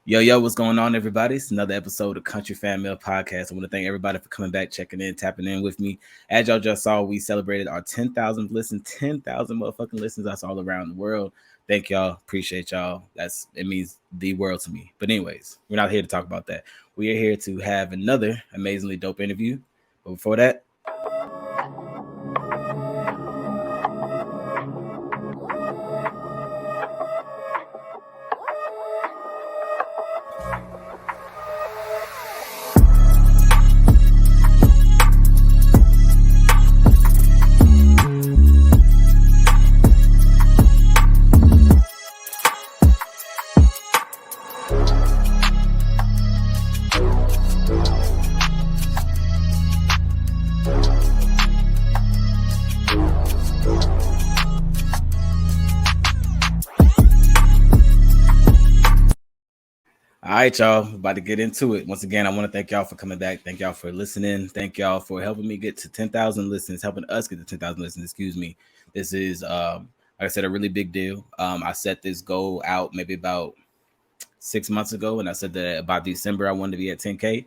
Yo, what's going on, everybody? It's another episode of Country Fan Mail Podcast. I want to thank everybody for coming back, checking in, tapping in with me. As y'all just saw, we celebrated our 10,000th listen, 10,000 motherfucking listens. That's all around the world. Thank y'all. Appreciate y'all. It means the world to me. But anyways, we're not here to talk about that. We are here to have another amazingly dope interview. But before that, all right, y'all, about to get into it. Once again, I want to thank y'all for coming back. Thank y'all for listening. Thank y'all for helping me get to 10,000 listens, helping us get to 10,000 listens. Excuse me. This is, like I said, a really big deal. I set this goal out maybe about 6 months ago, and I said that about December I wanted to be at 10K.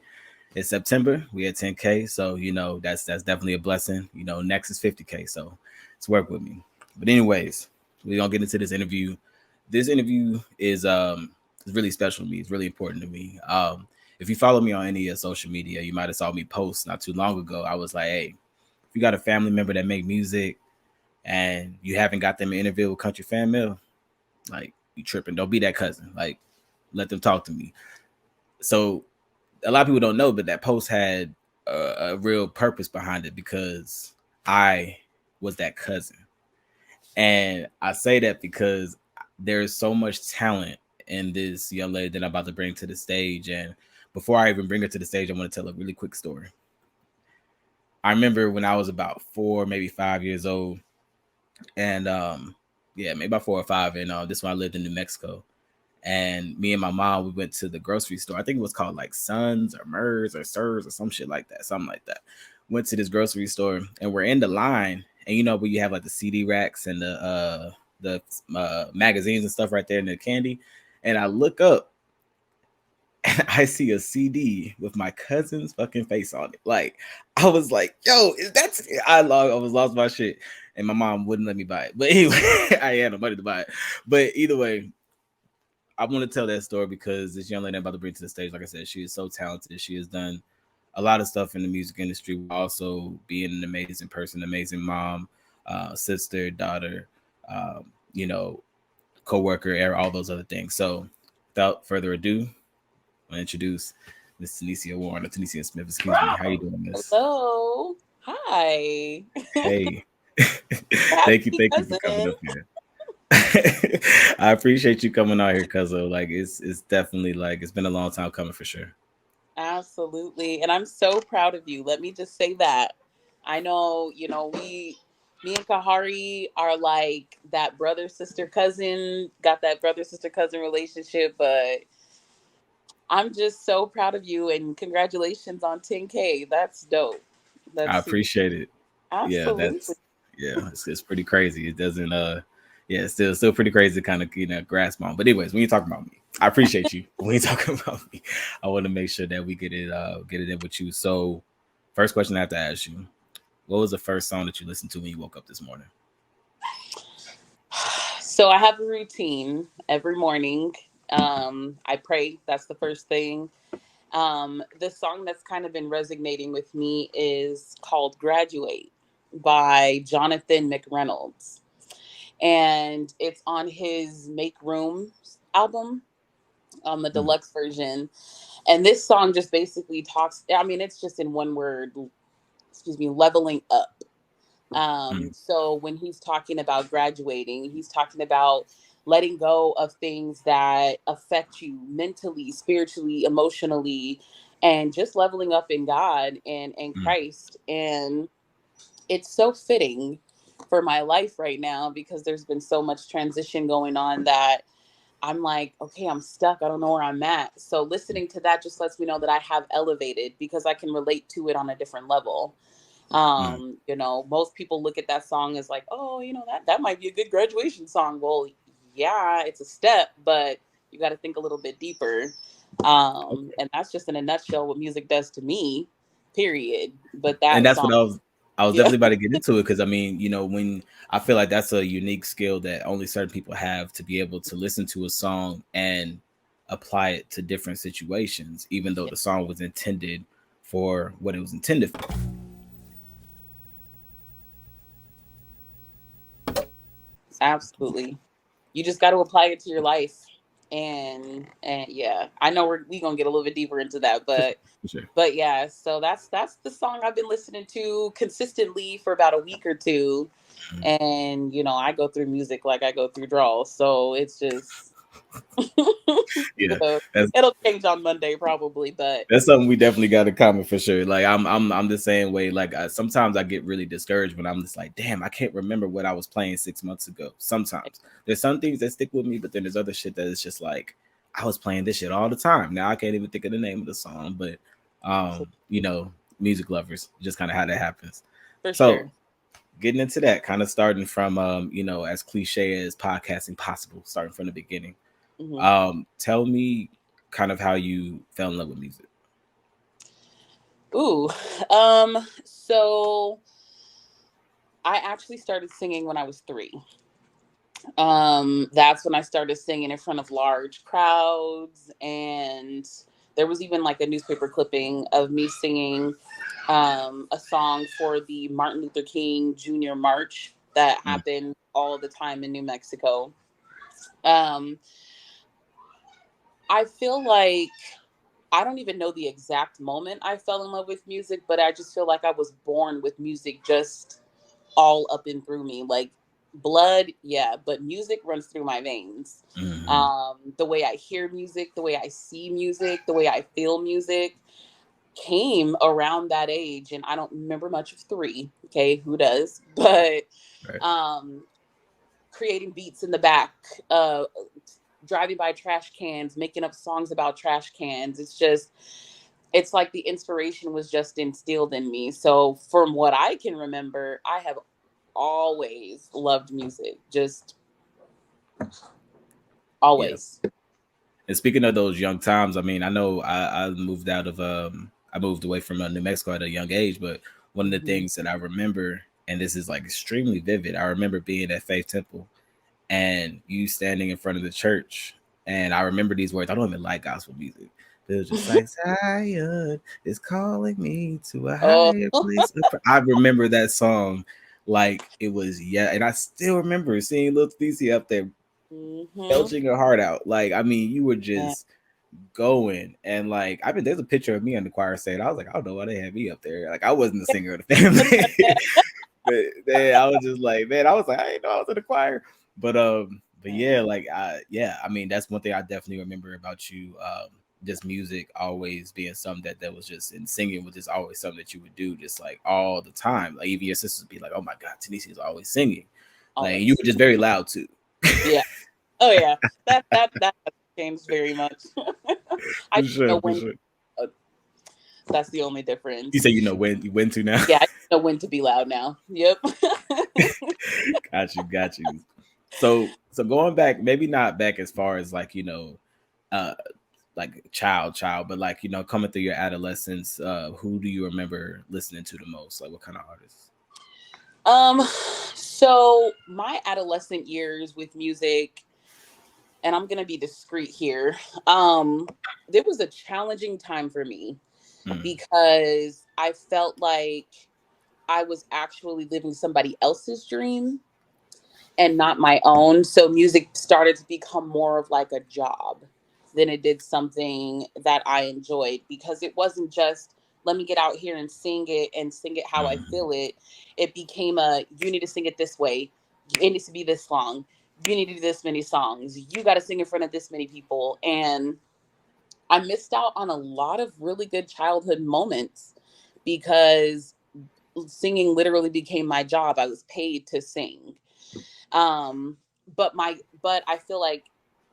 It's September, we at 10K, so that's definitely a blessing. Next is 50K, so it's work with me. But anyways, we're gonna get into this interview. This interview is really special to me. It's really important to me. If you follow me on any social media, you might have saw me post not too long ago. I was like, hey, if you got a family member that make music and you haven't got them an interview with Country Fan Mail, like, you tripping. Don't be that cousin. Like, let them talk to me. So a lot of people don't know, but that post had a real purpose behind it because I was that cousin. And I say that because there's so much talent in this young lady that I'm about to bring to the stage. And before I even bring her to the stage, I want to tell a really quick story. I remember when I was about 4, maybe 5 years old, and maybe about 4 or 5, and this one I lived in New Mexico. And me and my mom, we went to the grocery store. I think it was called like Sons or Mers or Sirs or some shit like that. Something like that. Went to this grocery store and we're in the line. And where you have like the CD racks and the magazines and stuff right there and the candy. And I look up and I see a CD with my cousin's fucking face on it. Like, I was like, yo, I was lost my shit. And my mom wouldn't let me buy it. But anyway, I had no money to buy it. But either way, I want to tell that story because this young lady I'm about to bring to the stage, like I said, she is so talented. She has done a lot of stuff in the music industry, also being an amazing person, amazing mom, sister, daughter, co-worker, all those other things. So without further ado, I want to introduce Miss Tanecia Warren, or Tanecia Smith. Excuse me. How you doing, Miss? Hello. Hi. Hey. Thank you for coming up here. I appreciate you coming out here, Cuzzo. Like it's definitely like it's been a long time coming for sure. Absolutely. And I'm so proud of you. Let me just say that. I know, me and Kahari are like that brother sister cousin, got that brother sister cousin relationship, but I'm just so proud of you and congratulations on 10K. That's dope. I That's super. appreciate it. Yeah, Absolutely. it's pretty crazy. It doesn't it's still pretty crazy to kind of grasp on. But anyways, when you talk about me, I appreciate you. When you talk about me, I want to make sure that we get it in with you. So first question I have to ask you, what was the first song that you listened to when you woke up this morning? So I have a routine every morning. I pray. That's the first thing. The song that's kind of been resonating with me is called Graduate by Jonathan McReynolds. And it's on his Make Room album, on the Mm, deluxe version. And this song just basically talks, I mean, it's just in one word, leveling up. mm, So when he's talking about graduating, he's talking about letting go of things that affect you mentally, spiritually, emotionally, and just leveling up in God and mm, Christ. And it's so fitting for my life right now because there's been so much transition going on that I'm like, okay, I'm stuck. I don't know where I'm at. So listening to that just lets me know that I have elevated because I can relate to it on a different level. mm, Most people look at that song as like, oh, that might be a good graduation song. Well, yeah, it's a step, but You got to think a little bit deeper. And that's just in a nutshell what music does to me, period. But And that that's song, what I was yeah, definitely about to get into it, because I mean, when I feel like that's a unique skill that only certain people have, to be able to listen to a song and apply it to different situations, even though the song was intended for what it was intended for. absolutely. You just got to apply it to your life. And yeah, I know we gonna get a little bit deeper into that, For but sure. yeah, so that's the song I've been listening to consistently for about a week or two. And I go through music like I go through draws, so it's just Yeah, so that's it'll change on Monday probably, but that's something we definitely got in common for sure. Like I'm the same way. Like sometimes I get really discouraged when I'm just like, damn, I can't remember what I was playing 6 months ago. Sometimes there's some things that stick with me, but then there's other shit that is just like, I was playing this shit all the time. Now I can't even think of the name of the song, but for, you know, music lovers, just kind of how that happens. for So sure. getting into that, kind of starting from as cliche as podcasting possible, starting from the beginning. Hmm. Tell me kind of how you fell in love with music. Ooh, so I actually started singing when I was 3. That's when I started singing in front of large crowds, and there was even like a newspaper clipping of me singing a song for the Martin Luther King Jr. March that Mm, happened all the time in New Mexico. Um, I feel like I don't even know the exact moment I fell in love with music, but I just feel like I was born with music just all up and through me. Like blood, yeah, but music runs through my veins. mhm. The way I hear music, the way I see music, the way I feel music came around that age. And I don't remember much of 3. Okay, who does? But Right. um, creating beats in the back, uh, driving by trash cans, making up songs about trash cans. It's like the inspiration was just instilled in me. So from what I can remember, I have always loved music, just Yeah. always. And speaking of those young times, I mean, I know I moved away from New Mexico at a young age, but one of the Hmm. things that I remember, and this is like extremely vivid, I remember being at Faith Temple and you standing in front of the church, and I remember these words. I don't even like gospel music. It was just like, Zion is calling me to a Oh, higher place. I remember that song like it was, yeah, and I still remember seeing Lil DC up there hmm, belching her heart out. Like, I mean, you were just going, and like, I mean, there's a picture of me in the choir saying, I was like, I don't know why they had me up there. Like, I wasn't the singer of the family, but then I was just like, man, I was like, I didn't know I was in the choir. But yeah, like, yeah, I mean, that's one thing I definitely remember about you. Just music always being something that was just, and singing was just always something that you would do just like all the time. Like, even your sisters would be like, oh my God, Tanecia is always singing. Like, you always. were just very loud too. Yeah. Oh yeah. That hasn't changed very much. I For just know sure, for when. sure. Uh, that's the only You difference. say when to now. Yeah, I know when to be loud now. Yep. Got you. So going back, maybe not back as far as like uh like child, but like coming through your adolescence, who do you remember listening to the most? Like what kind of artists? um. So my adolescent years with music, and I'm gonna be discreet here. Um, there was a challenging time for me Mm, because I felt like I was actually living somebody else's dream and not my own. So music started to become more of like a job than it did something that I enjoyed, because it wasn't just let me get out here and sing it how I mm, feel it. It became a you need to sing it this way. It needs to be this long. You need to do this many songs. You got to sing in front of this many people. And I missed out on a lot of really good childhood moments because singing literally became my job. I was paid to sing. Um, but I feel like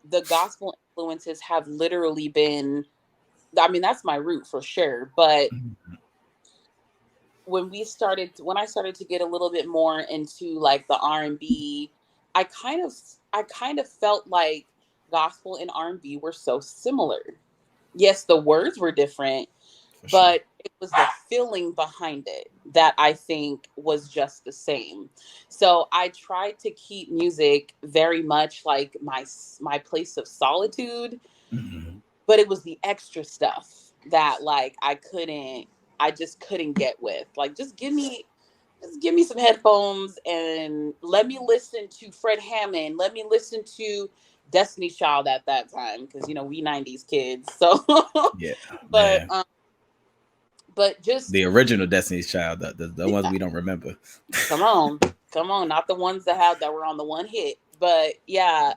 the gospel influences have literally been, I mean, that's my root for sure. But mm. when I started to get a little bit more into like the R&B, I kind of felt like gospel and R&B were so similar. Yes, the words were different, For sure. but it was the feeling behind it that I think was just the same. So I tried to keep music very much like my place of solitude, Mm-hmm. but it was the extra stuff that like I just couldn't get with. Like just give me some headphones and let me listen to Fred Hammond. Let me listen to Destiny's Child at that time because you know we '90s kids. So, Yeah, but man. but just The original Destiny's Child, the ones yeah, we don't remember. come on, come on, not the ones that were on the one hit, but yeah.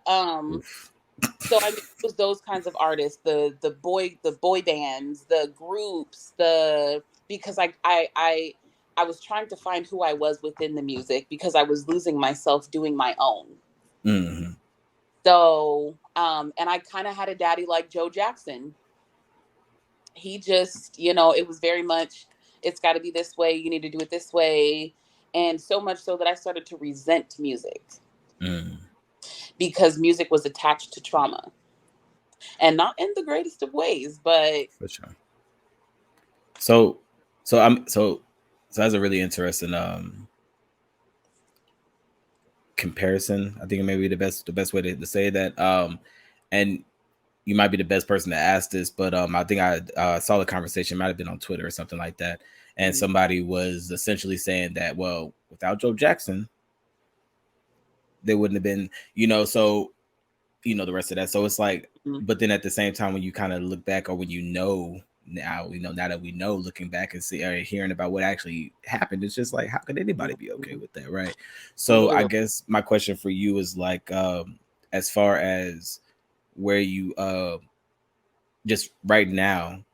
Oof. So I mean, it was those kinds of artists, the boy bands, the groups, the because I was trying to find who I was within the music because I was losing myself doing my own. Mm-hmm. So, and I kind of had a daddy like Joe Jackson. He just, you know, it was very much, it's got to be this way. You need to do it this way. And so much so that I started to resent music Mm, because music was attached to trauma and not in the greatest of ways, but for sure. So, so that's a really interesting comparison. I think it may be the best way to say that. And you might be the best person to ask this, but I think I saw the conversation, might have been on Twitter or something like that, and mm, somebody was essentially saying that, well, without Joe Jackson, there wouldn't have been, so the rest of that. So it's like, mm, but then at the same time, when you kind of look back, or when now that we know, looking back and see or hearing about what actually happened, it's just like, how could anybody be okay mm, with that, right? So I literally. guess my question for you is like, as far as where you just right now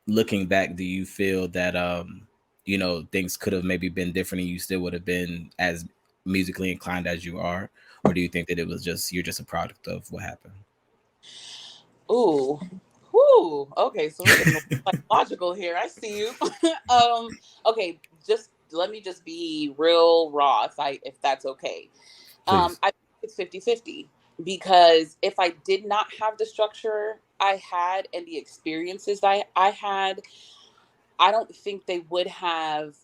looking back, do you feel that things could have maybe been different and you still would have been as musically inclined as you are, or do you think that it was just you're just a product of what happened? Ooh. Whoo. Okay, so we're getting psychological here. I see you. Okay, just let me just be real raw if that's okay. Please. I think it's 50-50 because if I did not have the structure I had and the experiences I had, I don't think they would have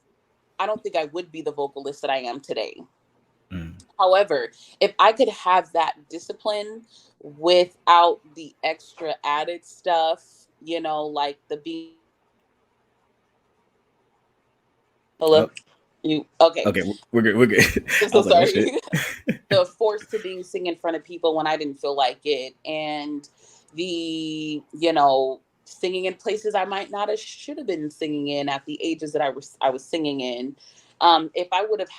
I don't think I would be the vocalist that I am today. Mm. However, if I could have that discipline without the extra added stuff, you know, like the being hello, Oh, you okay? okay, we're good. We're good. I'm I so was like, oh shit. sorry. The force to being sing in front of people when I didn't feel like it, and the singing in places I might not have should have been singing in at the ages that I was singing in. If I wouldn't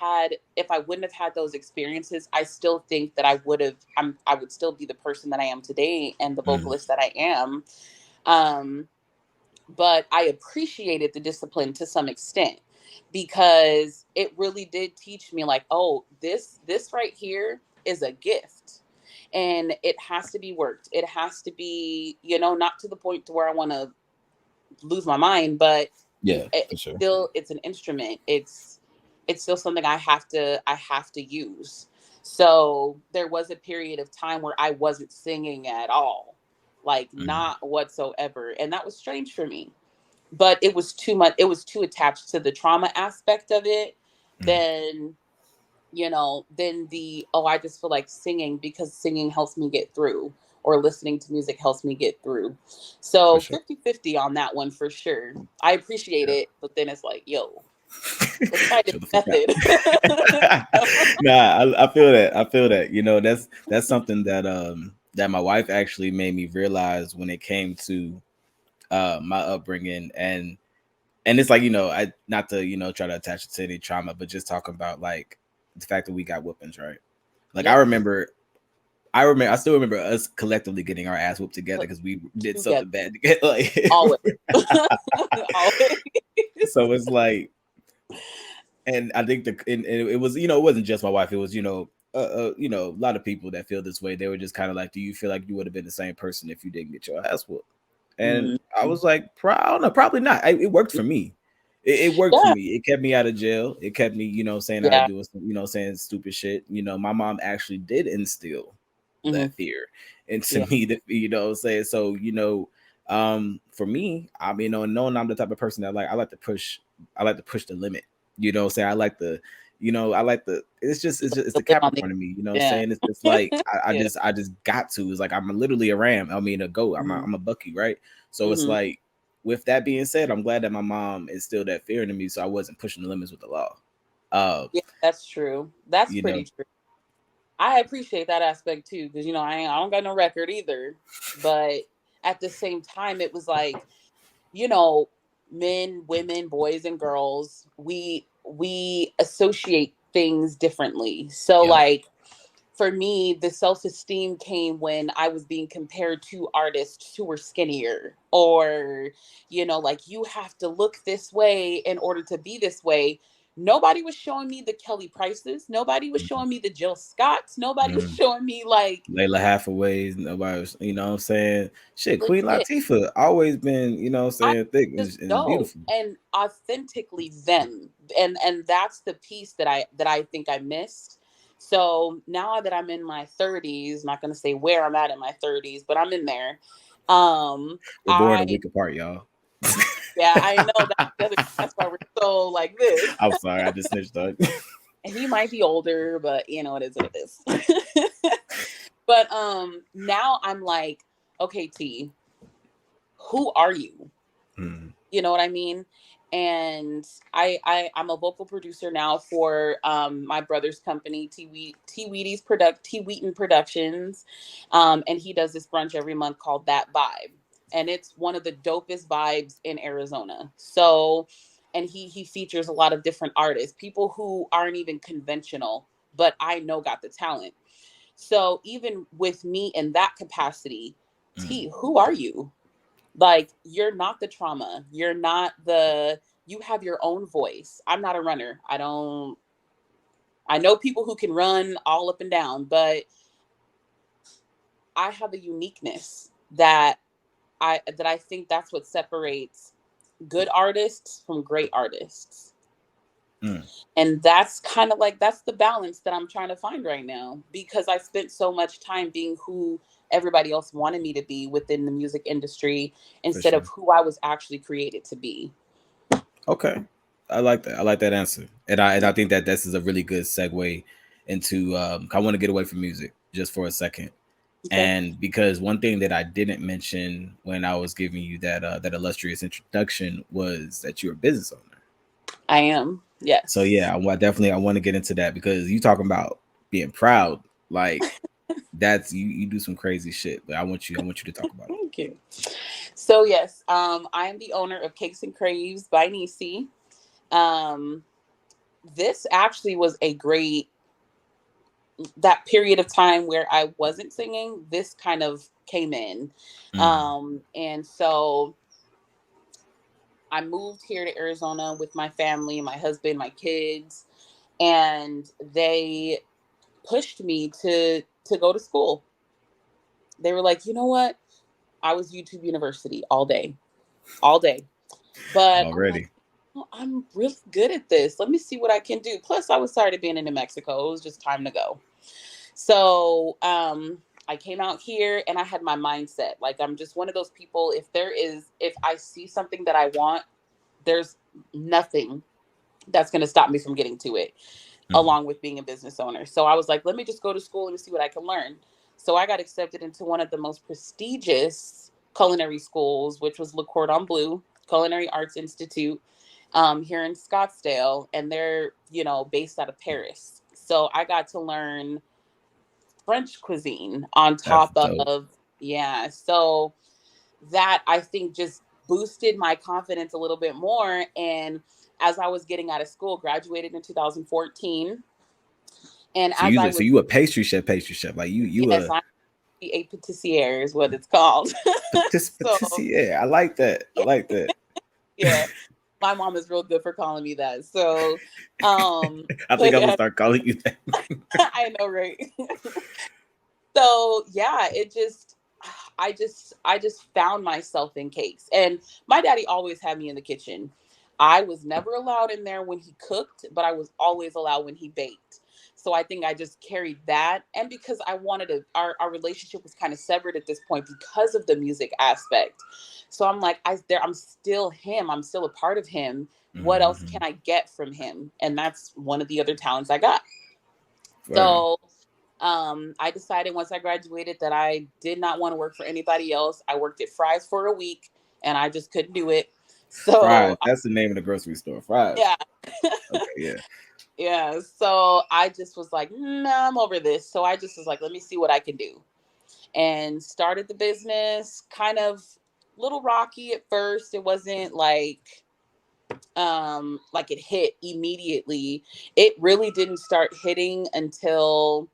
have had those experiences, I still think that I would still be the person that I am today and the Mm, vocalist that I am. Um, but I appreciated the discipline to some extent because it really did teach me like, oh, this right here is a gift and it has to be worked. It has to be, not to the point to where I want to lose my mind, but yeah, it, for sure. it's an instrument. It's still something I have to use. So there was a period of time where I wasn't singing at all, like Mm, not whatsoever, and that was strange for me, but it was too much. It was too attached to the trauma aspect of it mm, than than the, oh, I just feel like singing because singing helps me get through, or listening to music helps me get through. for So sure. 50-50 on that one for sure. I appreciate Yeah. it, but then it's like, yo, let's try this Chill the fuck method. out. Nah, I feel that. I feel that. That's something that my wife actually made me realize when it came to my upbringing, and it's like, I not to try to attach it to any trauma, but just talking about like the fact that we got whoopings, right? Like Yep. I still remember us collectively getting our ass whooped together because we did Together. something bad together. Like, Always. Always. so it's like, and I think and it was, it wasn't just my wife. It was, a lot of people that feel this way. They were just kind of like, do you feel like you would have been the same person if you didn't get your ass whooped? And Mhm. I was like, I don't know, probably not. It worked for me. It worked for Yeah. me. It kept me out of jail. It kept me, saying I Yeah. do, saying stupid shit. My mom actually did instill. Mm-hmm. that fear. And to Yeah. me, you know what I'm saying? So, for me, I mean, knowing I'm the type of person that I like to push the limit. You know what I'm saying? I like the, I like the it's The the lip on the Capricorn in me, you know what I'm yeah. saying? It's just like Yeah. I just got to. It's like I'm literally a ram. I mean a goat. Mm-hmm. I'm a bucky, right? So it's Mm-hmm. like with that being said, I'm glad that my mom instilled that fear into me so I wasn't pushing the limits with the law. Uh, Yeah, that's true. That's you know, pretty true. I appreciate that aspect too, because I don't got no record either. But at the same time, it was like, you know, men, women, boys, and girls, we associate things differently. So yep. like for me, the self-esteem came when I was being compared to artists who were skinnier, or, like you have to look this way in order to be this way. Nobody was showing me the Kelly Prices. Nobody was showing me the Jill Scotts. Nobody was Mm. showing me like Layla Hathaways, nobody was, you know what I'm saying? Shit, Queen legit. Latifah always been, you know what I'm I saying, thick just and know beautiful. and authentically them, and that's the piece that I think I missed. So now that I'm in my 30s, not going to say where I'm at in my 30s, but I'm in there. Um, We're born a I week apart, y'all. Yeah, I know that's the other. That's why we're so like this. I'm sorry, I just snitched on. He might be older, but it is what it is. But now I'm like, okay, T, who are you? Mm, You know what I mean? And I'm a vocal producer now for my brother's company, T Wheaton Productions, and he does this brunch every month called That Vibe, and it's one of the dopest vibes in Arizona. So, and he features a lot of different artists, people who aren't even conventional, but I know got the talent. So even with me in that capacity, mm. T, who are you? Like, you're not the trauma. You're not the, you have your own voice. I'm not a runner. I know people who can run all up and down, but I have a uniqueness that I think that's what separates good artists from great artists. Mm, And that's kind of like, that's the balance that I'm trying to find right now, because I spent so much time being who everybody else wanted me to be within the music industry for instead of sure. who I was actually created to be. Okay. I like that. I like that answer. And I think that this is a really good segue into I want to get away from music just for a second. Okay. And because one thing that I didn't mention when I was giving you that illustrious introduction was that you're a business owner. I am. So Yes. yeah, I want to get into that because you talking about being proud, like that's you do some crazy shit. But I want you to talk about it. Thank you. So yes, I am the owner of Cakes and Craves by Nisi. Um, this actually was a great, that period of time where I wasn't singing. This kind of came in, Mm, and so I moved here to Arizona with my family, my husband, my kids, and they pushed me to go to school. They were like, you know what? I was YouTube University all day, all day. But I'm like, already. "Oh, I'm really good at this. Let me see what I can do." Plus, I was tired of being in New Mexico. It was just time to go. So I came out here and I had my mindset. Like, I'm just one of those people. If I see something that I want, there's nothing that's going to stop me from getting to it, Mm, along with being a business owner. So I was like, let me just go to school and see what I can learn. So I got accepted into one of the most prestigious culinary schools, which was Le Cordon Bleu Culinary Arts Institute, here in Scottsdale, and they're based out of Paris. So I got to learn French cuisine on that's top dope. of, yeah. So that, I think, just boosted my confidence a little bit more. And as I was getting out of school, graduated in 2014, and So as I so was, you a pastry chef, like you yes, a I'm a patissiere is what it's called. So patissier. I like that. I like that. yeah, my mom is real good for calling me that. So, I think but I'm gonna start calling you that. I know, right? So yeah, I just found myself in cakes. And my daddy always had me in the kitchen. I was never allowed in there when he cooked, but I was always allowed when he baked. So I think I just carried that. And because I wanted to, our relationship was kind of severed at this point because of the music aspect. So I'm like, I'm still him. I'm still a part of him. What else Mm-hmm. can I get from him? And that's one of the other talents I got. Word. So I decided once I graduated that I did not want to work for anybody else. I worked at Fry's for a week and I just couldn't do it. Fries. So That's the name of the grocery store. Fries. yeah. Okay, yeah. Yeah. So I just was like, nah, I'm over this. So I just was like, let me see what I can do. And started the business kind of little rocky at first. It wasn't like it hit immediately. It really didn't start hitting until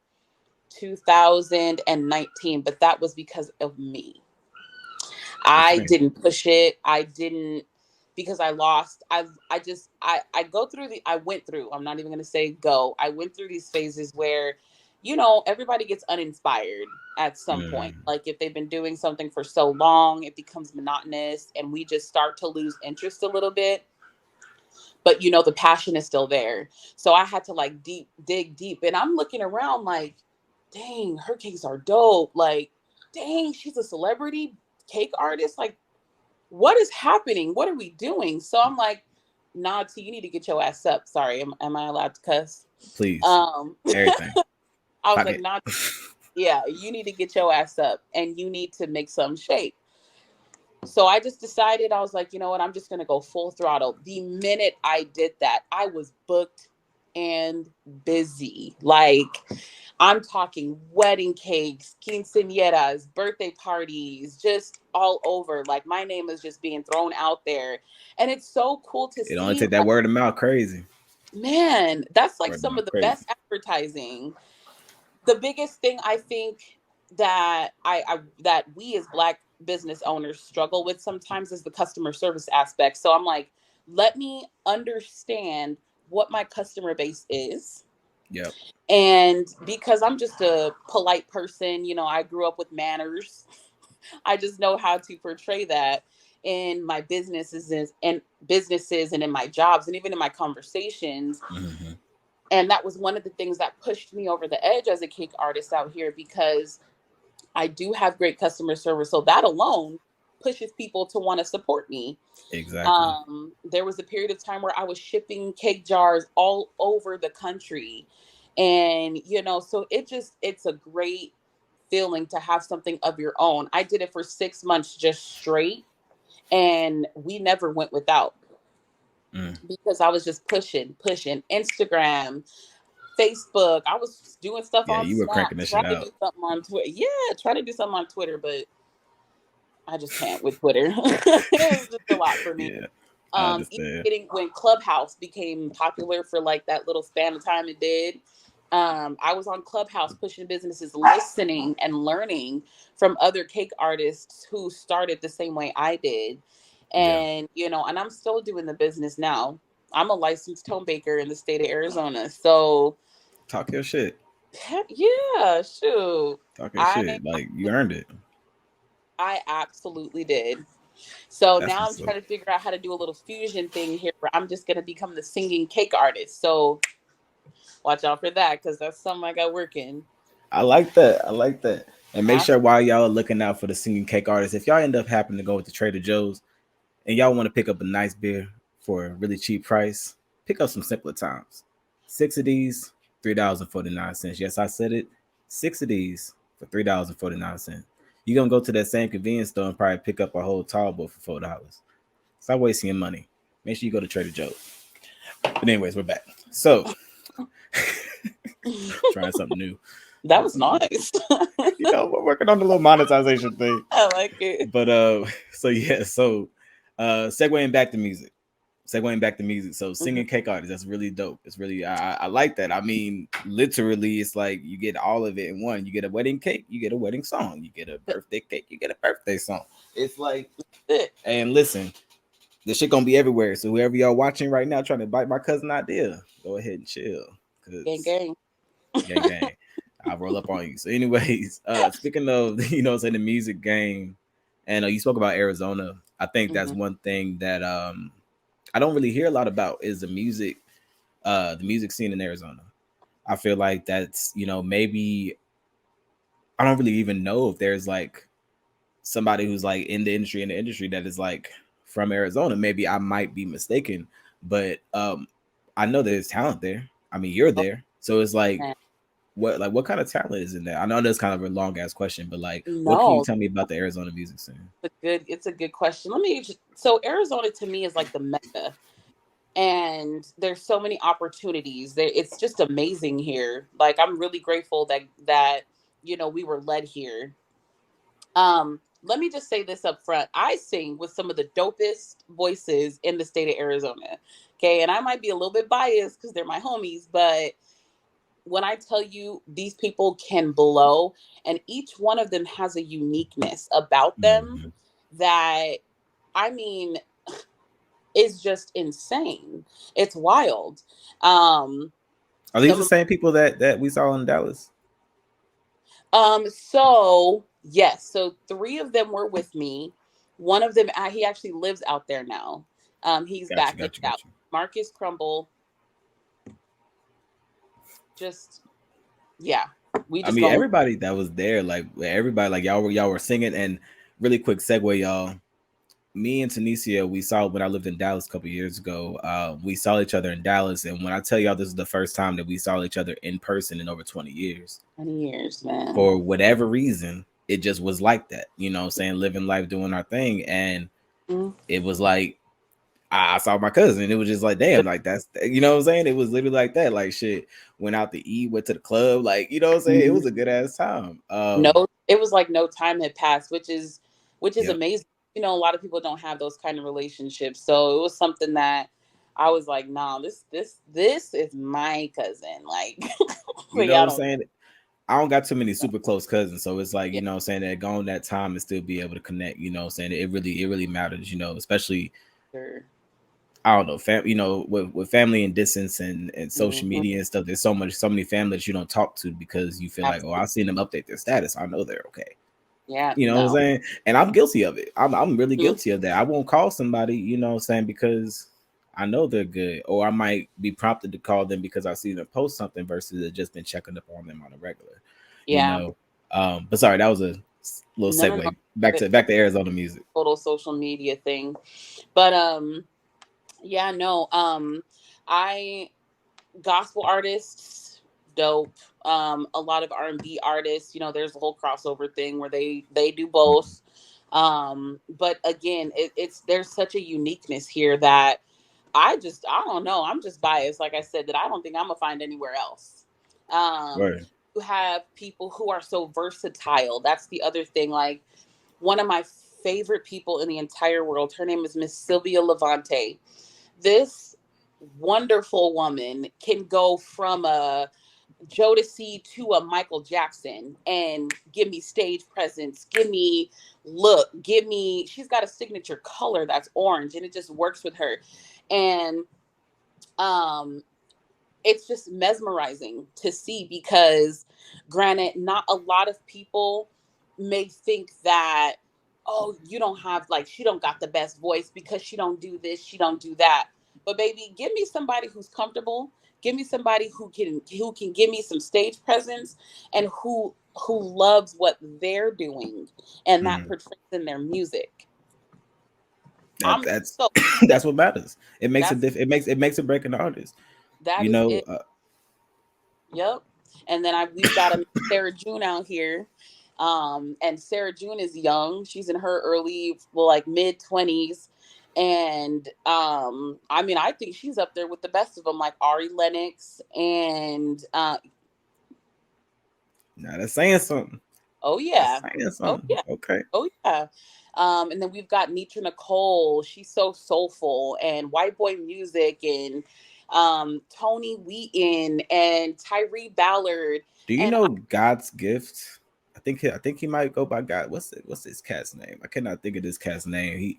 2019, but that was because of me. What you I mean? didn't push it. I didn't because I lost. I go through the I went through. I'm not even going to say go. I went through these phases where everybody gets uninspired at some point. Mm, Like if they've been doing something for so long, it becomes monotonous and we just start to lose interest a little bit. But the passion is still there. So I had to like dig deep and I'm looking around like, dang, her cakes are dope. Like, dang, she's a celebrity cake artist. Like, what is happening? What are we doing? So I'm like, nah, T, you need to get your ass up. Sorry, am I allowed to cuss? please. Um, Everything. I was like, Pocket. nah, yeah, you need to get your ass up and you need to make some shape. So I just decided, I was like, you know what, I'm just gonna go full throttle. The minute I did that, I was booked and busy. Like I'm talking wedding cakes, quinceañeras, birthday parties, just all over. Like my name is just being thrown out there. And it's so cool to It only see, take that like, word of mouth crazy. man, that's like Word of some mouth of the crazy. best advertising. The biggest thing I think that I that we as Black business owners struggle with sometimes is the customer service aspect. So I'm like, let me understand what my customer base is. Yep. And because I'm just a polite person, I grew up with manners. I just know how to portray that in my businesses and in my jobs and even in my conversations. Mm-hmm. And that was one of the things that pushed me over the edge as a cake artist out here because I do have great customer service. So that alone pushes people to want to support me. Exactly. There was a period of time where I was shipping cake jars all over the country. And, so it's a great feeling to have something of your own. I did it for 6 months just straight, and we never went without Mm. because I was just pushing Instagram, Facebook. I was doing stuff Yeah, on you were Snap, cranking this shit trying to out. do something on Twitter. Yeah, trying to do something on Twitter, but I just can't with Twitter. It was just a lot for me. Yeah, I Even understand. getting when Clubhouse became popular for like that little span of time it did. I was on Clubhouse pushing businesses, listening and learning from other cake artists who started the same way I did. Yeah. And, and I'm still doing the business now. I'm a licensed home baker in the state of Arizona. So, Talk your shit. heck yeah, shoot. Talk your I shit. Like you earned it. I absolutely did. So That's now I'm what's up. trying to figure out how to do a little fusion thing here where I'm just going to become the singing cake artist. So watch out for that because that's something I got working. I like that. I like that. And make I, sure while y'all are looking out for the singing cake artists, if y'all end up happening to go with the Trader Joe's and y'all want to pick up a nice beer for a really cheap price, pick up some simpler times. Six of these, $3.49. Yes, I said it. Six of these for $3.49. You're gonna go to that same convenience store and probably pick up a whole tall boy for $4. Stop wasting your money. Make sure you go to Trader Joe's. But anyways, we're back. So trying something new. that Trying was something new. nice. We're working on the little monetization thing. I like it. But so yeah, so segueing back to music. Segueing back to music. So Mhm. singing cake artists, that's really dope. It's really I like that. I mean, literally, it's like you get all of it in one. You get a wedding cake, you get a wedding song, you get a birthday cake, you get a birthday song. It's like, and listen, this shit gonna be everywhere. So whoever y'all watching right now trying to bite my cousin idea, go ahead and chill. Gang, Cause gang. gang gang. I'll roll up on you. So, anyways, speaking of saying the music game, and you spoke about Arizona. I think that's Mhm. one thing that I don't really hear a lot about is the music scene in Arizona. I feel like that's, maybe I don't really even know if there's like somebody who's like in the industry that is like from Arizona. Maybe I might be mistaken, but I know there's talent there. I mean, you're Oh, there, so it's like man. what kind of talent is in there? I know that's kind of a long ass question, but like, what can you No, tell me about the Arizona music scene? it's a good question. So Arizona to me is like the mecca, and there's so many opportunities. It's just amazing here. Like I'm really grateful that we were led here. Let me just say this up front. I sing with some of the dopest voices in the state of Arizona. Okay, and I might be a little bit biased because they're my homies, but when I tell you these people can blow, and each one of them has a uniqueness about them Mm-hmm. that, I mean, is just insane. It's wild. Um, Are these some the of same people that we saw in Dallas? so yes, so three of them were with me. One of them, he actually lives out there now. He's Got you, back in got you, Dallas. got you. Marcus Crumble, just yeah, we I just mean, going. everybody that was there, like everybody, like y'all were singing. And really quick segue, y'all. Me and Tanecia, we saw when I lived in Dallas a couple years ago. We saw each other in Dallas, and when I tell y'all this is the first time that we saw each other in person in over 20 years, 20 years, man. for whatever reason, it just was like that. You know what I'm saying? Living life, doing our thing. And Mm. it was like, I saw my cousin. It was just like, damn, like that's, what I'm saying? It was literally like that. Like, shit, went out to eat, went to the club. Like, you know what I'm saying? It Mhm. was a good ass time. No, it was like no time had passed, which is Yep. amazing. A lot of people don't have those kind of relationships, so it was something that I was like, nah, this is my cousin. Like, You like know what I I'm don't saying? I don't got too many super close cousins. So it's like, yeah, you know what I'm saying, that gone that time and still be able to connect, you know what I'm saying? It really matters, especially sure. I don't know, with family and distance and social Mhm. media and stuff. There's so many families you don't talk to because you feel like, oh, Absolutely. I've seen them update their status. I know they're okay. Yeah, You know what I'm no. saying? And I'm guilty of it. I'm really Mhm. guilty of that. I won't call somebody, you know what I'm saying, because I know they're good. Or I might be prompted to call them because I see them post something versus it just been checking up on them on a regular, you Yeah. know. But sorry, that was a little No, no, no. segue back It- to Arizona music. Total social media thing. But yeah, no. I gospel artists, dope. A lot of R&B artists, there's a whole crossover thing where they do both. But again, it's there's such a uniqueness here that I don't know. I'm just biased, like I said, that I don't think I'm gonna find anywhere else. Um, Right. you have people who are so versatile. That's the other thing. Like one of my favorite people in the entire world. Her name is Miss Sylvia Levante. This wonderful woman can go from a Jodeci to a Michael Jackson and give me stage presence, give me look, give me. She's got a signature color that's orange, and it just works with her. And um, it's just mesmerizing to see because, granted, not a lot of people may think that, oh, you don't have, like, she don't got the best voice because she don't do this, she don't do that. But baby, give me somebody who's comfortable, give me somebody who can give me some stage presence, and who loves what they're doing, and that Mhm. portrays in their music. That I'm that's so that's what matters. It makes a that's it makes a break an artist. that You is know, it. Yep. And then we've got a Sarah June out here. And Sarah June is young. She's in her early, well, like mid 20s. And I mean, I think she's up there with the best of them, like Ari Lennox and now that's saying something. oh That's yeah. saying Oh something. yeah. Okay. Oh yeah. And then we've got Nitra Nicole. She's so soulful, and White Boy Music, and Tony Wheaton, and Tyree Ballard. Do you And know God's Gift? I think he might go by God. What's his cat's name? I cannot think of this cat's name.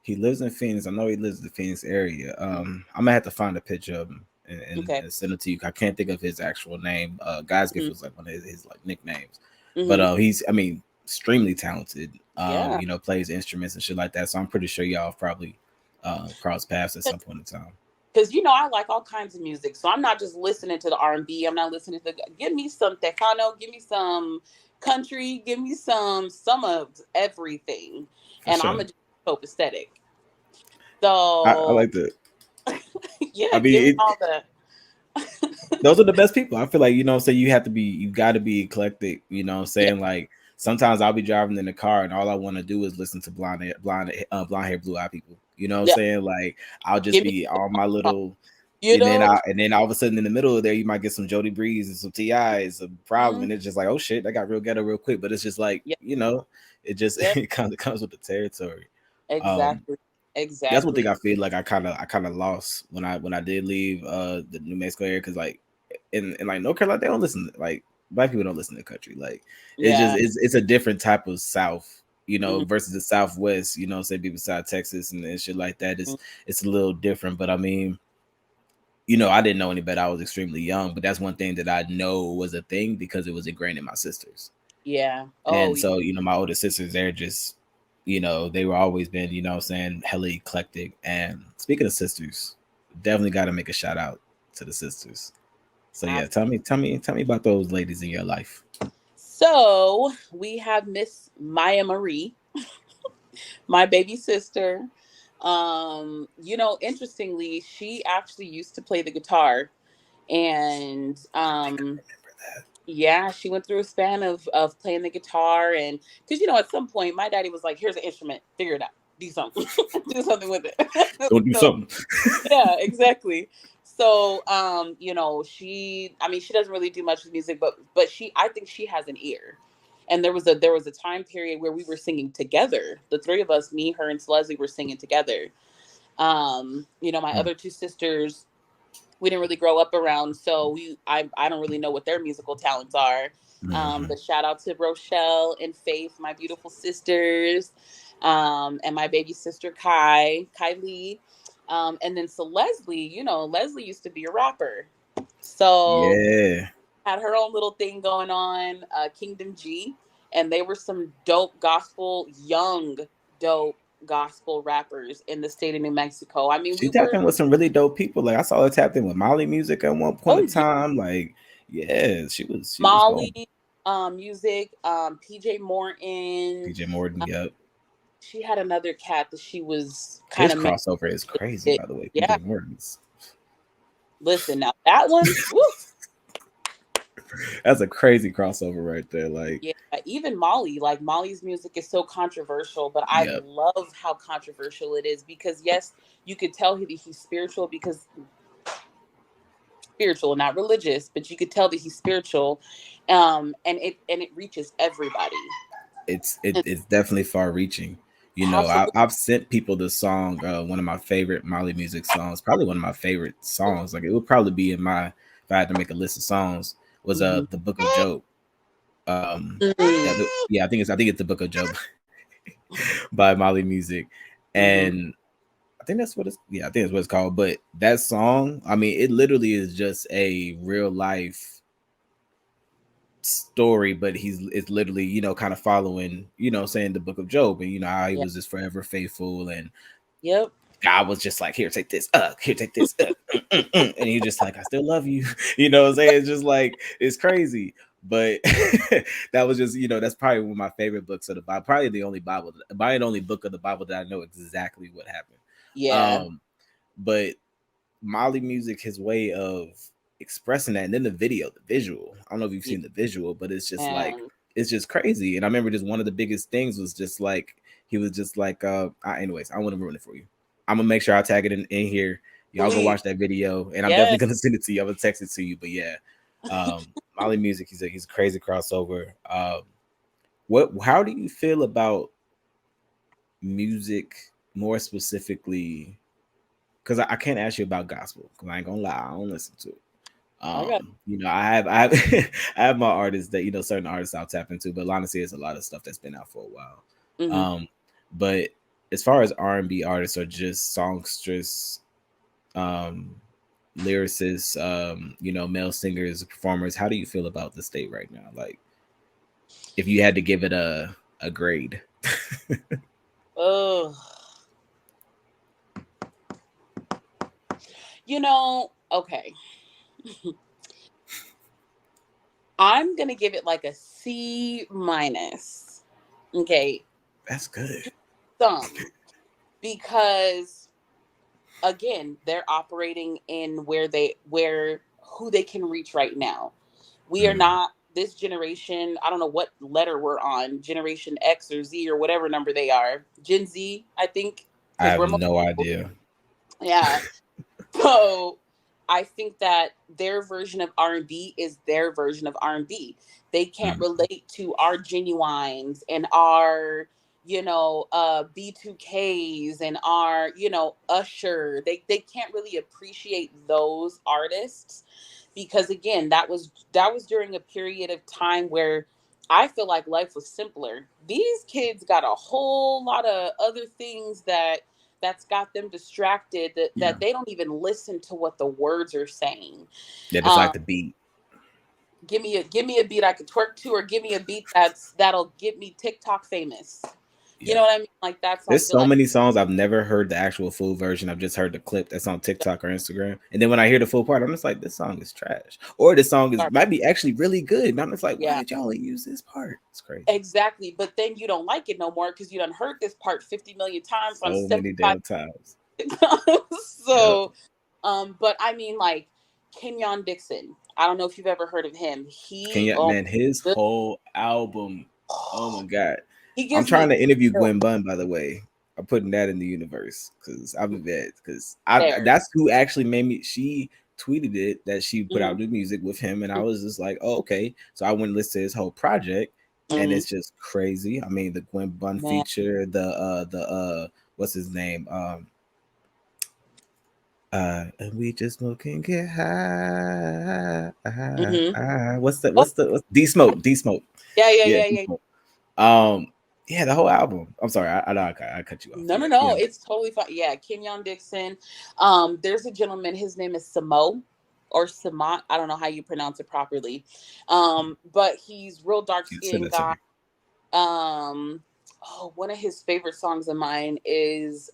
He lives in Phoenix. I know he lives in the Phoenix area. I'm gonna have to find a picture of him okay. and send it to you. I can't think of his actual name. God's Gift Mm-hmm. was like one of his like nicknames. But Mm-hmm. he's, I mean, extremely talented. Yeah. Plays instruments and shit like that. So I'm pretty sure y'all have probably crossed paths at some point in time. because you know I like all kinds of music, so I'm not just listening to the R&B. I'm not listening to give me some Tejano, give me some country, give me some of everything, for and I'm sure. a copacetic. I So like that. I yeah, give me mean, all the those are the best people. I feel like, you know what I'm saying, you got to be eclectic, you know what I'm yeah, saying? Like sometimes I'll be driving in the car and all I want to do is listen to blonde hair, blue eye people. You know what I'm yeah. saying? Like I'll just Give me be on my little, you know. and then all of a sudden in the middle of there you might get some Jody Breeze and some Ti, some problem, Mhm. and it's just like, oh shit, that got real ghetto real quick. But it's just like, Yeah, you know, it just yeah, it kind of comes with the territory. Um, exactly, that's one thing exactly. I feel like I kind of lost when I did leave the New Mexico area, because like in like North Carolina they don't listen like black people don't listen to country. Like it's just Yeah. it's a different type of South, you know, Mhm. versus the Southwest, you know, say people beside Texas and shit like that. It's a little different. But I mean, you know, I didn't know any better. I was extremely young, but that's one thing that I know was a thing because it was ingrained in my sisters. Yeah. Oh, And so, you know, my older sisters, they're just, you know, they were always been, you know what I'm saying, hella eclectic. And speaking of sisters, definitely got to make a shout out to the sisters. So yeah, absolutely. tell me about those ladies in your life. So we have Miss Maya Marie, my baby sister. You know, interestingly, she actually used to play the guitar, and I think I remember that. yeah, she went through a span of playing the guitar, and because you know, at some point, my daddy was like, "Here's an instrument, figure it out, do something, do something with it." Go do So something. yeah, exactly. So you know, I mean she doesn't really do much with music, but she I think she has an ear. And there was a time period where we were singing together. The three of us, me, her, and Leslie were singing together. You know, my Hmm. other two sisters, we didn't really grow up around, so I don't really know what their musical talents are. Mhm. But shout out to Rochelle and Faith, my beautiful sisters, and my baby sister Kylie, and then so Leslie, you know, Leslie used to be a rapper, so Yeah. had her own little thing going on, Kingdom G, and they were some dope gospel, young dope gospel rappers in the state of New Mexico. I mean, She we tapped were in with some really dope people. Like I saw her tapped in with Molly Music at one point oh in yeah, time. Like, yeah, she was Molly, going. music, PJ Morton. PJ Morton, yep. She had another cat that she was kind His of mixed crossover is crazy, with. by the way. Yeah, PJ Morton's. listen now that one, woo, That's a crazy crossover right there. Like, yeah. Even Molly, like Molly's music is so controversial, but I yep. love how controversial it is because yes, you could tell he's spiritual because spiritual, not religious, but you could tell that he's spiritual, and it reaches everybody. And It's definitely far reaching. You know, absolutely, I've sent people the song, one of my favorite Molly Music songs, probably one of my favorite songs. Like it would probably be in my, if I had to make a list of songs, was mhm. the Book of Job. Yeah, Mhm. I think it's the Book of Job by Molly Music, Mhm. and I think that's what it's called. But that song, I mean, it literally is just a real life story, but it's literally, you know, kind of following, you know, saying the Book of Job, and you know how he Yeah. was just forever faithful, and Yep. God was just like, here, take this, here, take this, and he just like, I still love you, you know what I'm saying? It's just like it's crazy, but that was just, you know, that's probably one of my favorite books of the Bible, probably the only book of the Bible that I know exactly what happened. Yeah. Um, but Molly Music, his way of expressing that, and then the video, the visual. I don't know if you've Yeah. seen the visual, but it's just like And it's just crazy. And I remember just one of the biggest things was just like he was just like, anyways, I don't want to ruin it for you. I'm gonna make sure I tag it in here. Y'all go please, watch that video, and I'm definitely yes. gonna send it to you. I'm gonna text it to you. But yeah, Molly Music, he's a crazy crossover. What? How do you feel about music more specifically? Because I can't ask you about gospel because I ain't gonna lie, I don't listen to it. I got. You know, I have I have my artists that, you know, certain artists I'll tap into, but honestly, it's a lot of stuff that's been out for a while. Mhm. Um, but as far as R&B artists or just songstress, um, lyricists, you know, male singers, performers, how do you feel about the state right now? Like, if you had to give it a grade. Oh, Okay. I'm gonna give it like a C minus. Okay, That's good. some, because again, they're operating in where who they can reach right now. We are Mm, not this generation. I don't know what letter we're on, Generation X or Z or whatever number they are. Gen Z, I think, I because have we're more, no idea. yeah. So I think that their version of R&B is their version of R&B. They can't Mm, relate to our Genuines and our, B2Ks and our, Usher. They can't really appreciate those artists because again, that was during a period of time where I feel like life was simpler. These kids got a whole lot of other things that's got them distracted that yeah, they don't even listen to what the words are saying. yeah, just Um, like the beat. give me a beat I could twerk to, or give me a beat that'll get me TikTok famous. You Yeah. know what I mean? Like that's I There's feel so like many songs I've never heard the actual full version. I've just heard the clip that's on TikTok or Instagram. And then when I hear the full part, I'm just like, this song is trash. Or this song is might be actually really good. And I'm just like, why yeah, did y'all use this part? It's crazy. exactly. But then you don't like it no more because you done heard this part 50 million times on So many 75. damn times. Yep. So but I mean, like Kenyon Dixon. I don't know if you've ever heard of him. Can He you, man, his whole album. Oh my God. he I'm gives trying me to interview chills Gwen Bunn, by the way. I'm putting that in the universe because I'm a vet. Because I there. that's who actually made me. She tweeted it that she put Hmm. out new music with him, and I was just like, oh, okay. So I went and listened to his whole project, and Hmm. it's just crazy. I mean, the Gwen Bunn Man. feature, the what's his name? And we just smoking get high. Hmm. Oh, What's D Smoke? D Smoke. yeah, yeah, Yeah, yeah, D yeah. Smoke. Um, yeah, the whole album. I'm sorry, I know I cut you off. No, no, Yeah, no. Kenyon. It's totally fine. Yeah, Kenyon Dixon. There's a gentleman. His name is Samo or Samat. I don't know how you pronounce it properly. But he's real dark Yeah, send skinned that to guy. me. One of his favorite songs of mine is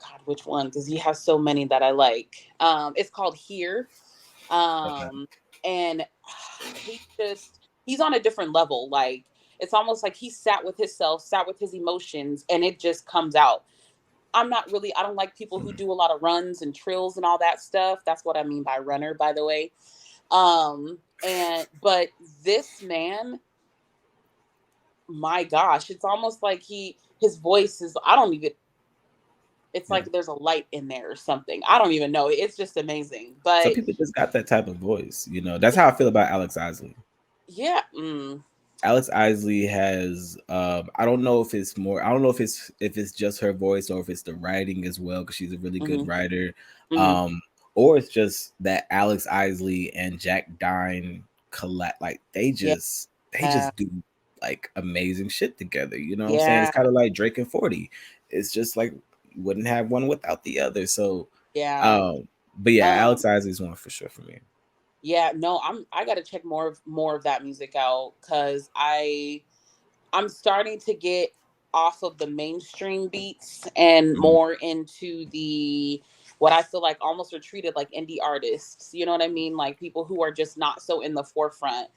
God, which one? Because he has so many that I like. It's called Here. Okay. Um, and he's on a different level. Like it's almost like he sat with himself, sat with his emotions, and it just comes out. I don't like people who Mm. do a lot of runs and trills and all that stuff. That's what I mean by runner, by the way. But this man, my gosh, it's almost like his voice is, I don't even, it's Yeah. like there's a light in there or something. I don't even know. It's just amazing. Some But people just got that type of voice. That's how I feel about Alex Isley. yeah, Alex Isley has I don't know if it's more I don't know if it's just her voice or if it's the writing as well because she's a really good mm-hmm, writer. mm-hmm, Um or it's just that Alex Isley and Jack Dine collect like yeah, they just do like amazing shit together. You know what I'm saying? It's yeah, kind of like Drake and 40. It's just like you wouldn't have one without the other. So yeah. um but yeah, Um, Alex Isley's one for sure for me. yeah, no, I gotta check more of that music out because I'm starting to get off of the mainstream beats and Mhm. more into the what I feel like almost are treated like indie artists. You know what I mean? Like people who are just not so in the forefront.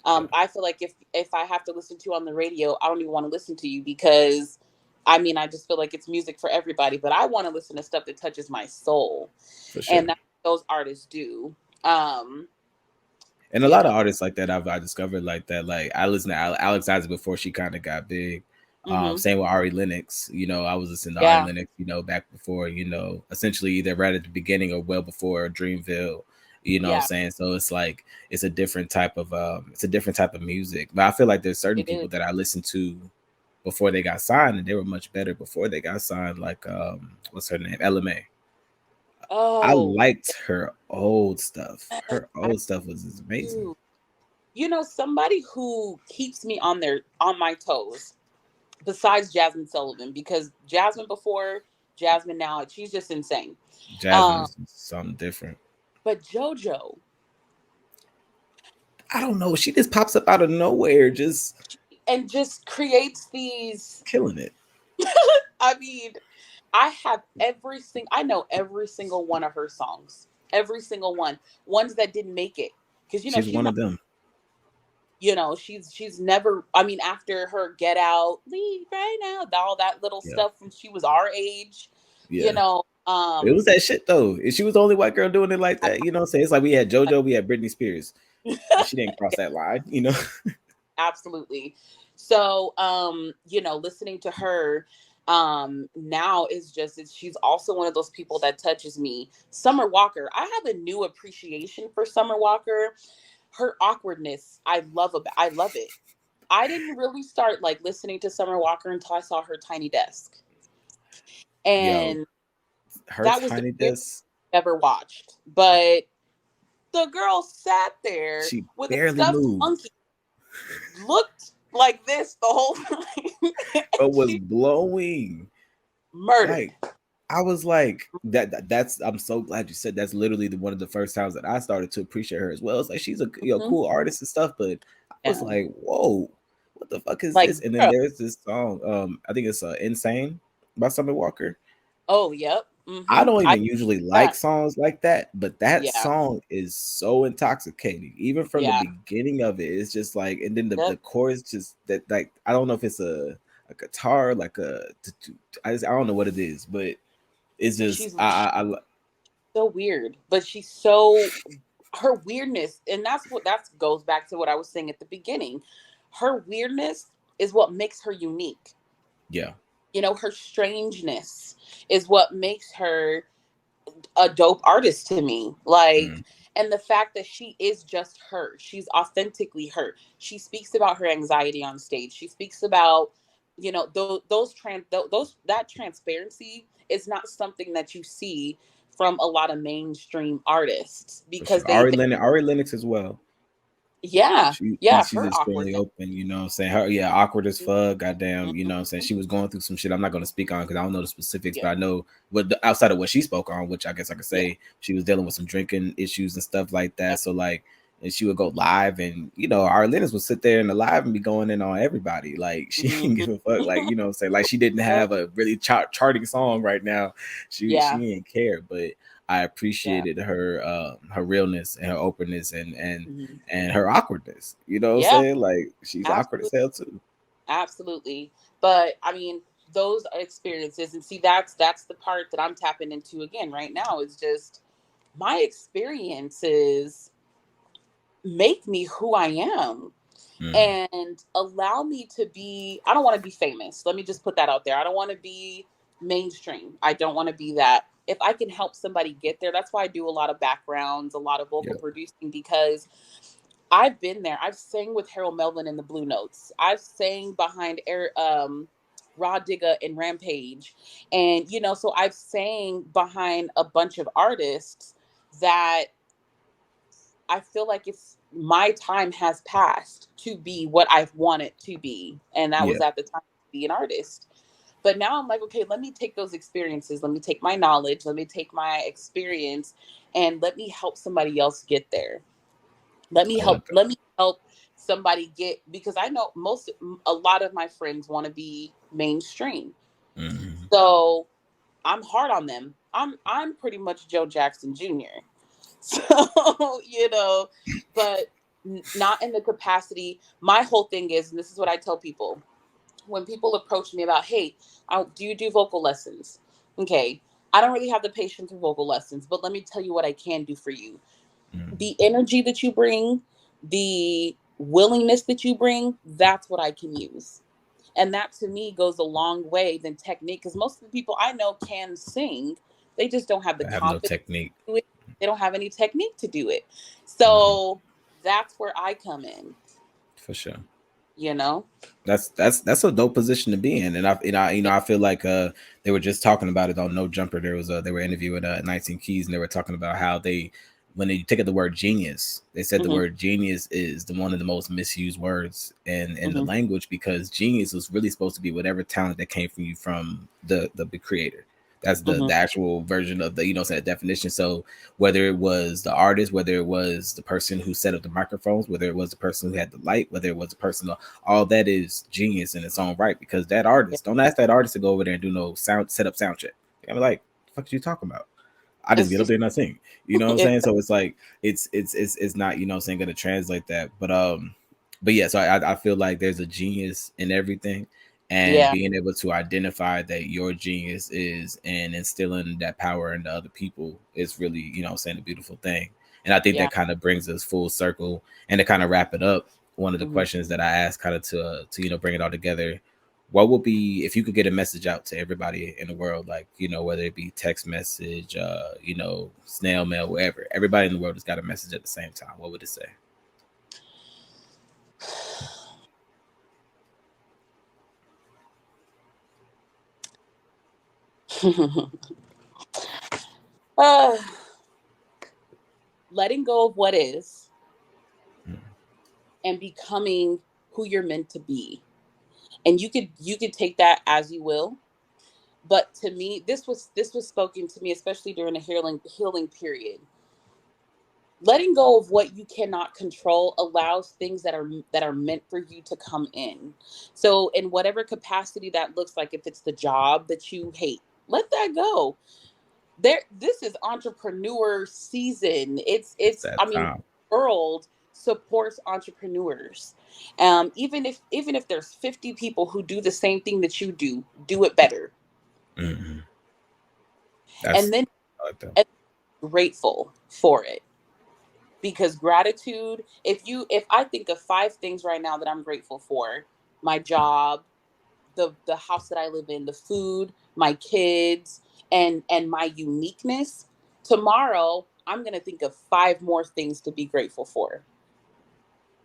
Yeah. I feel like if I have to listen to you on the radio, I don't even want to listen to you because I mean I just feel like it's music for everybody, but I want to listen to stuff that touches my soul, For sure. and that's what those artists do. Um, And a you lot know. of artists like that I discovered like that. Like I listened to Alex Isaac before she kind of got big. Hmm. Same with Ari Lennox. I was listening to Ari Yeah, Lennox. Back before. Essentially either right at the beginning or well before Dreamville. You know what I'm yeah, saying? So it's like it's a different type of music. But I feel like there's certain it is. people that I listened to before they got signed, and they were much better before they got signed. Like what's her name? LMA. I Oh, liked her old stuff. yes, Her I old stuff was just amazing. do. Somebody who keeps me on my toes, besides Jasmine Sullivan, because Jasmine before, Jasmine now, she's just insane. Jasmine Um, is something different. but JoJo, I don't know. She just pops up out of nowhere, just and just creates these. killing it. I mean, I know every single one of her songs. Every single one. Ones that didn't make it. Because She's she's one not, of them. she's never, I mean, after her Get Out, Leave Right Now, all that little Yeah, stuff when she was our age, you yeah. know, It was that shit though. And she was the only white girl doing it like that. You know what I'm saying? It's like we had JoJo, we had Britney Spears, and she didn't cross that line. You know? absolutely. So, listening to her now is she's also one of those people that touches me. Summer Walker, I have a new appreciation for Summer Walker. Her awkwardness, I love it. I didn't really start like listening to Summer Walker until I saw her Tiny Desk. Yo, And her that was the Tiny weirdest Desk, thing I've ever watched. But the girl sat there she with a barely stuffed moved, monkey, looked like this the whole time. but And was she blowing. murdered. Like I was like that's I'm so glad you said that's literally one of the first times that I started to appreciate her as well. It's like she's a Mhm. cool artist and stuff, but I was Yeah. like, whoa, what the fuck is Like, this? And then girl. there's this song, I think it's Insane by Summer Walker. Oh, yep. I don't I even usually like that. songs like that, but that Yeah. song is so intoxicating. Even from the Yeah. beginning of it, it's just like, and then the Yep. chorus just that like I don't know if it's a guitar like I don't know what it is, but it's just She's so weird, but she's so her weirdness, and that's what that goes back to what I was saying at the beginning. Her weirdness is what makes her unique. yeah. Her strangeness is what makes her a dope artist to me. Like, Mm, and the fact that she is just her, she's authentically her. She speaks about her anxiety on stage. She speaks about, those that transparency is not something that you see from a lot of mainstream artists for because sure. Ari Lennox as well. yeah, yeah, She's her extremely awkwardness. open, you know what I'm saying? Her awkward as fuck, goddamn, you Mhm. know what I'm saying? She was going through some shit I'm not gonna speak on because I don't know the specifics, Yeah, but I know outside of what she spoke on, which I guess I could yeah. say she was dealing with some drinking issues and stuff like Yeah. that. So like and she would go live and our Lennox would sit there in the live and be going in on everybody. Like she didn't Mhm. give a fuck. Like, you know what I'm saying? Like she didn't Yep. have a really charting song right now. She Yeah, didn't care. But I yeah. appreciated her realness and her openness Mhm. and her awkwardness. You know what I'm Yeah, saying? Like she's awkward as absolutely. hell too. Absolutely. But I mean, those experiences, and see, that's the part that I'm tapping into again right now, is just my experiences make me who I am Mm, and allow me to be, I don't want to be famous. Let me just put that out there. I don't want to be mainstream. I don't want to be that. If I can help somebody get there, that's why I do a lot of backgrounds, a lot of vocal yeah, producing, because I've been there. I've sang with Harold Melvin in the Blue Notes. I've sang behind Rod Digga and Rampage. And, so I've sang behind a bunch of artists that I feel like it's my time has passed to be what I've wanted to be. And that yeah, was at the time to be an artist. But now I'm like, okay, let me take those experiences. Let me take my knowledge. Let me take my experience and let me help somebody else get there. let me I love help let me help somebody get, because I know a lot of my friends want to be mainstream, that. Hmm. so I'm hard on them. I'm pretty much Joe Jackson Jr. So but not in the capacity. My whole thing is, and this is what I tell people when people approach me about, hey, do you do vocal lessons? Okay, I don't really have the patience for vocal lessons, but let me tell you what I can do for you. Hmm. The energy that you bring, the willingness that you bring, that's what I can use. And that to me goes a long way than technique, because most of the people I know can sing, they just don't have the I have no confidence technique. to do it. They don't have any technique to do it. Hmm. So that's where I come in, For sure. you know? That's a dope position to be in, and I feel like they were just talking about it on No Jumper. There was they were interviewing 19 Keys, and they were talking about how they when they take the word genius, they said the Hmm. word genius is the one of the most misused words in the Hmm. language because genius was really supposed to be whatever talent that came from you from the creator. That's the actual version of the, say, definition. So whether it was the artist, whether it was the person who set up the microphones, whether it was the person who had the light, whether it was the person, all that is genius in its own right. Because that Yeah. artist, don't ask that artist to go over there and do no set up sound check. I'm like, what the fuck are you talking about? I just get up there and I sing. You know what I'm saying? So it's like it's not, saying, gonna translate that. But yeah, so I feel like there's a genius in everything, and Yeah. being able to identify that your genius is and instilling that power into other people is really, saying, a beautiful thing. And I think Yeah. that kind of brings us full circle. And to kind of wrap it up, one of the Mhm. questions that I asked kind of to bring it all together, what would be, if you could get a message out to everybody in the world, like, whether it be text message, snail mail, wherever, everybody in the world has got a message at the same time, what would it say? uh, letting go of what is Mm. and becoming who you're meant to be. And you could take that as you will. But to me, this was spoken to me, especially during a healing period. Letting go of what you cannot control allows things that are meant for you to come in. So in whatever capacity that looks like, if it's the job that you hate, let that go. This is entrepreneur season. It's It's that I mean, time. world supports entrepreneurs. Even if there's 50 people who do the same thing that you do it better. Hmm. And That's, then I like that. and grateful for it, because gratitude, if I think of five things right now that I'm grateful for: my job, the house that I live in, the food, my kids, and my uniqueness. Tomorrow I'm going to think of five more things to be grateful for.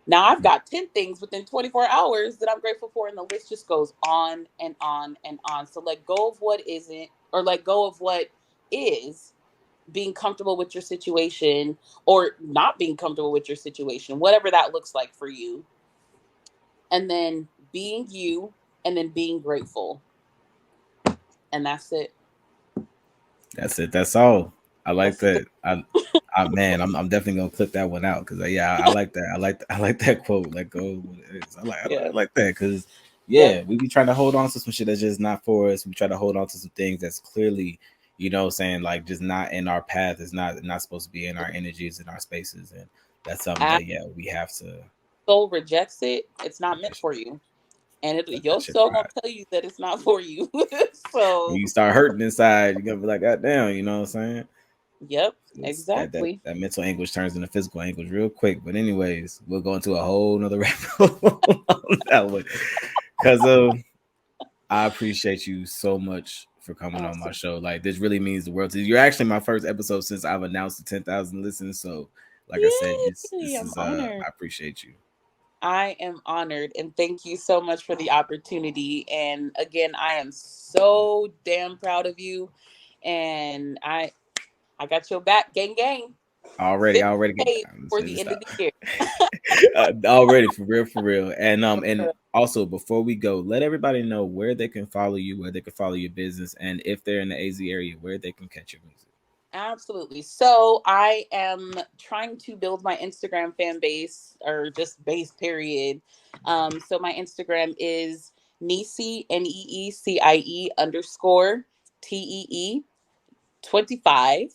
Now I've got 10 things within 24 hours that I'm grateful for, and the list just goes on and on and on. So let go of what isn't, or let go of what is, being comfortable with your situation or not being comfortable with your situation, whatever that looks like for you. And then being you, and then being grateful. And that's it. That's it. That's all. I like That's it. that. Man, I'm definitely gonna clip that one out because yeah, I like that. I like that quote. Let go of what it is. Yeah. I like that because Yep. yeah, we be trying to hold on to some shit that's just not for us. We try to hold on to some things that's clearly, saying, like, just not in our path. It's not supposed to be in our energies, in our spaces, and that's something As that, yeah, we have to soul rejects it, it's not let meant that shit, for you. And let your that shit soul gonna ride. tell you that it's not for you. When So you start hurting inside, you're gonna be like, God damn, you know what I'm saying? yep, It's exactly. that mental anguish turns into physical anguish real quick. But anyways, we'll go into a whole nother rabbit hole on that one. Cause I appreciate you so much for coming on my Awesome. show. Like, this really means the world to you. You're actually my first episode since I've announced the 10,000 listens. So like I said, Yay, this I'm is honored. I appreciate you. I am honored, and thank you so much for the opportunity. And again, I am so damn proud of you. And I got your back, gang gang. Already, 50 already get days before let me the end of stop. the year. Already, for real. And also, before we go, let everybody know where they can follow you, where they can follow your business, and if they're in the AZ area, where they can catch your music. Absolutely. So I am trying to build my Instagram fan base, or just base period. So my Instagram is Neecy, NEECIE _TEE 25.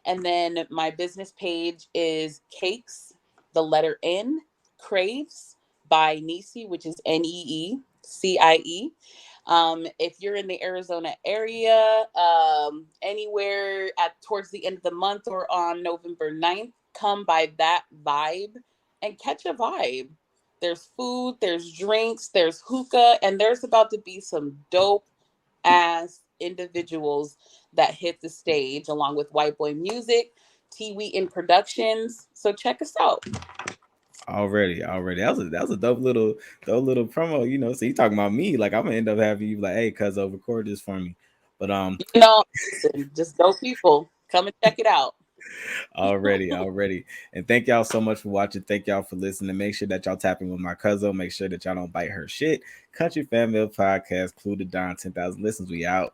And then my business page is Cakes, the letter N, Craves by Neecy, which is NEECIE. If you're in the Arizona area, anywhere at towards the end of the month or on November 9th, come by that vibe and catch a vibe. There's food, there's drinks, there's hookah, and there's about to be some dope ass individuals that hit the stage, along with White Boy Music, Tiwi in Productions. So check us out. Already. That was a dope little promo, So you talking about me. Like, I'm gonna end up having you like, hey, cuz, record this for me. But Listen, just dope people. Come and check it out. already. And thank y'all so much for watching. Thank y'all for listening. Make sure that y'all tapping with my cousin. Make sure that y'all don't bite her shit. Country Family Podcast, KlueDaDon, 10,000 listens. We out.